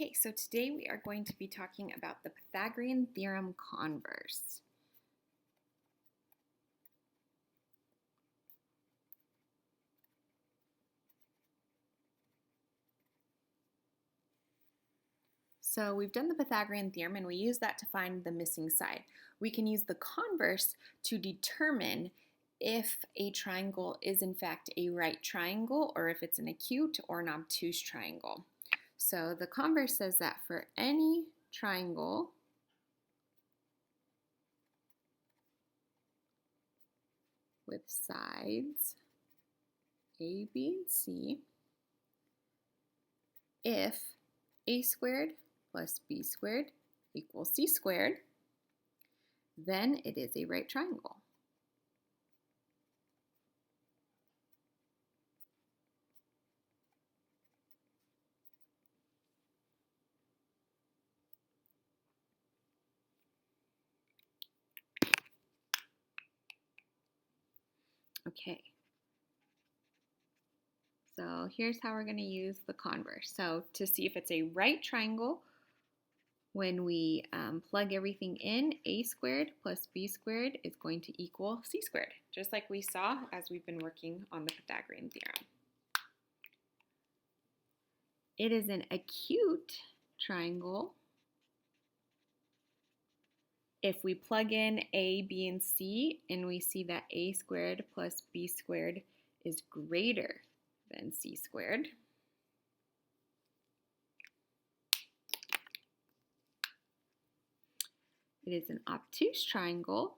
Okay, so today we are going to be talking about the Pythagorean theorem converse. So we've done the Pythagorean theorem and we use that to find the missing side. We can use the converse to determine if a triangle is in fact a right triangle or if it's an acute or an obtuse triangle. So the converse says that for any triangle with sides A, B, and C, if a squared plus b squared equals c squared, then it is a right triangle. Okay, so here's how we're going to use the converse. So to see if it's a right triangle, when we plug everything in, a squared plus b squared is going to equal c squared, just like we saw as we've been working on the Pythagorean theorem. It is an acute triangle if we plug in a, b, and c, and we see that a squared plus b squared is greater than c squared. It is an obtuse triangle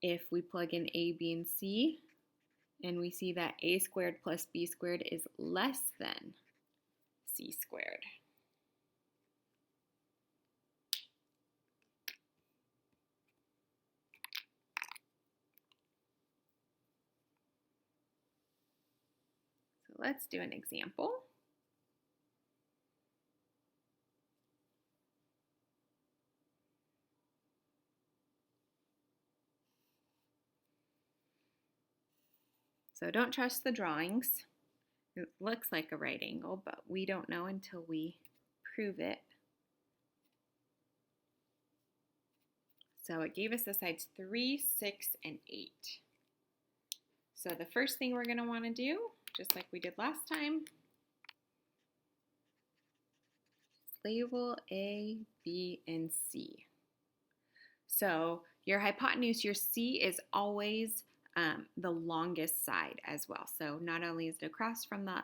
if we plug in a, b, and c, and we see that a squared plus b squared is less than c squared. So let's do an example. So don't trust the drawings. It looks like a right angle, but we don't know until we prove it. So it gave us the sides 3, 6, and 8. So the first thing we're going to want to do, just like we did last time, label A, B, and C. So your hypotenuse, your C, is always the longest side as well. So not only is it across from the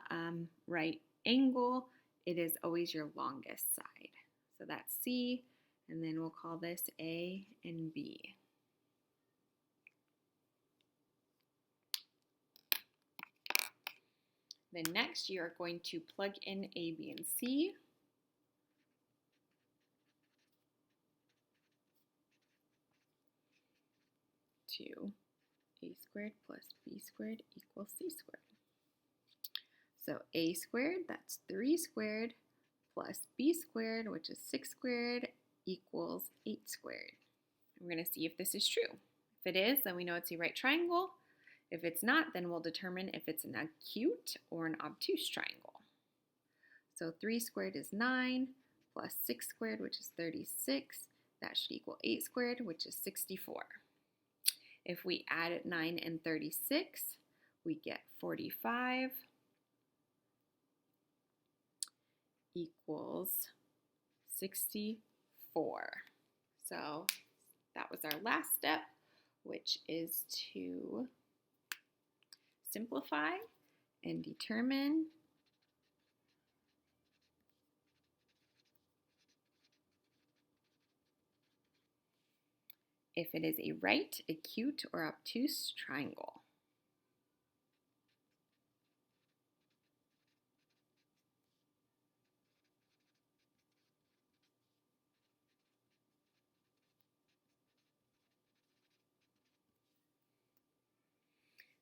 right angle, it is always your longest side. So that's C, and then we'll call this A and B. Then next you are going to plug in A, B, and C. To a squared plus b squared equals c squared. So a squared, that's 3 squared, plus b squared, which is 6 squared, equals 8 squared. We're going to see if this is true. If it is, then we know it's a right triangle. If it's not, then we'll determine if it's an acute or an obtuse triangle. So 3 squared is 9, plus 6 squared, which is 36. That should equal 8 squared, which is 64. If we add 9 and 36, we get 45 equals 64. So that was our last step, which is to simplify and determine if it is a right, acute, or obtuse triangle.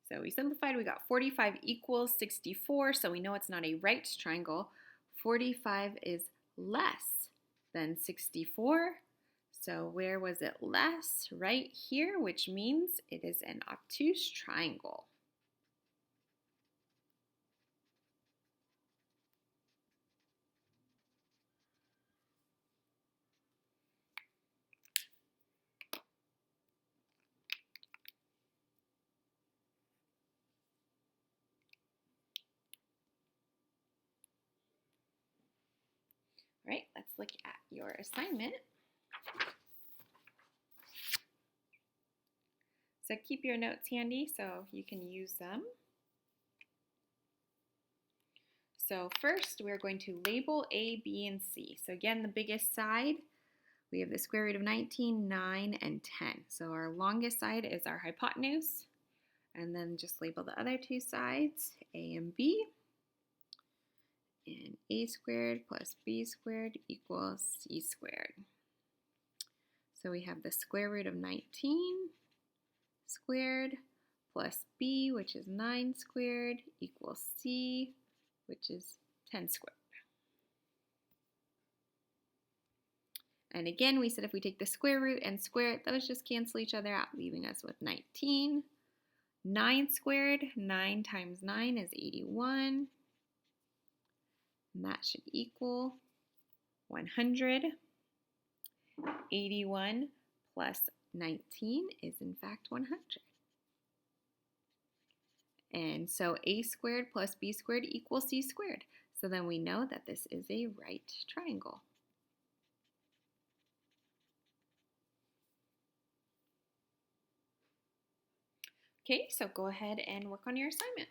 So we simplified, we got 45 equals 64, so we know it's not a right triangle. 45 is less than 64. So where was it less? Right here, which means it is an obtuse triangle. look at your assignment. So keep your notes handy so you can use them. So first, we're going to label A, B, and C. So again, the biggest side, we have the square root of 19, 9, and 10. So our longest side is our hypotenuse. And then just label the other two sides, A and B. And A squared plus B squared equals C squared. So we have the square root of 19 squared plus B, which is 9 squared, equals C, which is 10 squared. And again, we said if we take the square root and square it, those just cancel each other out, leaving us with 19. 9 squared, 9 times 9 is 81. And that should equal 100. 81 plus 19 is in fact 100. And so A squared plus B squared equals C squared. So then we know that this is a right triangle. Okay, so go ahead and work on your assignment.